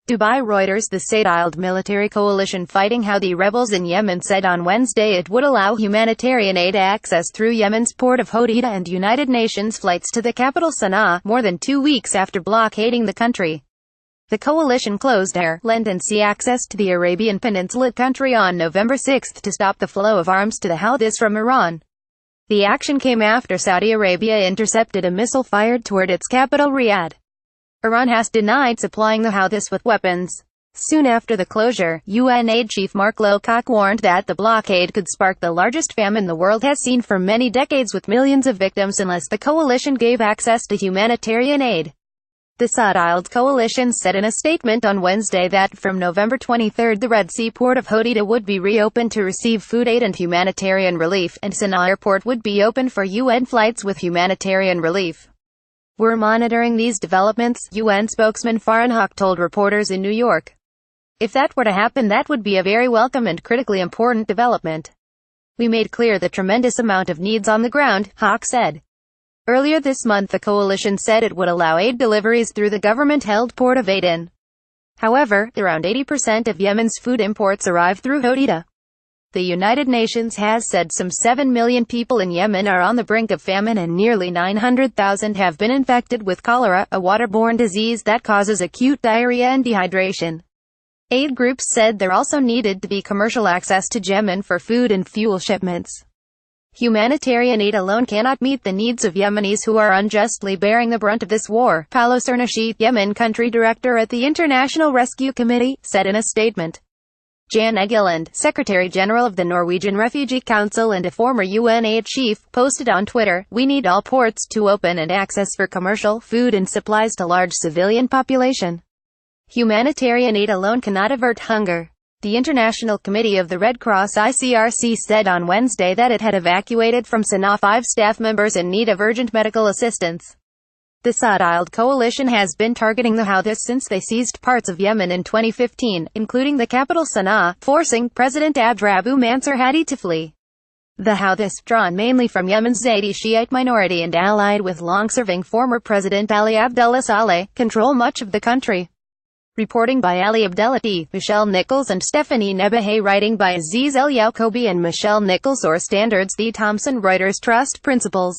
Dubai. Reuters The Saudiled military coalition fighting Houthi rebels in Yemen said on Wednesday it would allow humanitarian aid access through Yemen's port of Hodeidah and United Nations flights to the capital Sanaa, more than 2 weeks after blockading the country. The coalition closed air, land and sea access to the Arabian Peninsula country on November 6 to stop the flow of arms to the Houthis from Iran. The action came after Saudi Arabia intercepted a missile fired toward its capital Riyadh. Iran has denied supplying the Houthis with weapons. Soon after the closure, UN aid chief Mark Lowcock warned that the blockade could spark the largest famine the world has seen for many decades, with millions of victims unless the coalition gave access to humanitarian aid. The Saudiled coalition said in a statement on Wednesday that from November 23 the Red Sea port of Hodeidah would be reopened to receive food aid and humanitarian relief, and Sanaa airport would be open for UN flights with humanitarian relief. "We're monitoring these developments," UN spokesman Farhan Haq told reporters in New York. "If that were to happen, that would be a very welcome and critically important development. We made clear the tremendous amount of needs on the ground," Haq said. Earlier this month the coalition said it would allow aid deliveries through the government-held port of Aden. However, around 80% of Yemen's food imports arrive through Hodeidah. The United Nations has said some 7 million people in Yemen are on the brink of famine and nearly 900,000 have been infected with cholera, a waterborne disease that causes acute diarrhea and dehydration. Aid groups said there also needed to be commercial access to Yemen for food and fuel shipments. Humanitarian aid alone cannot meet the needs of Yemenis who are unjustly bearing the brunt of this war, Paolo Cernuschi, Yemen country director at the International Rescue Committee, said in a statement. Jan Egeland, Secretary-General of the Norwegian Refugee Council and a former UN aid chief, posted on Twitter, "We need all ports to open and access for commercial, food and supplies to large civilian population. Humanitarian aid alone cannot avert hunger." The International Committee of the Red Cross ICRC said on Wednesday that it had evacuated from Sanaa 5 staff members in need of urgent medical assistance. The Saudiled coalition has been targeting the Houthis since they seized parts of Yemen in 2015, including the capital Sanaa, forcing President Abdrabbu Mansur Hadi to flee. The Houthis, drawn mainly from Yemen's Zaidi Shiite minority and allied with long-serving former President Ali Abdullah Saleh, control much of the country. Reporting by Ali Abdullah T, Michelle Nichols and Stephanie Nebahay, writing by Aziz El Yaucobi and Michelle Nichols, or Standards The Thomson Reuters Trust Principles.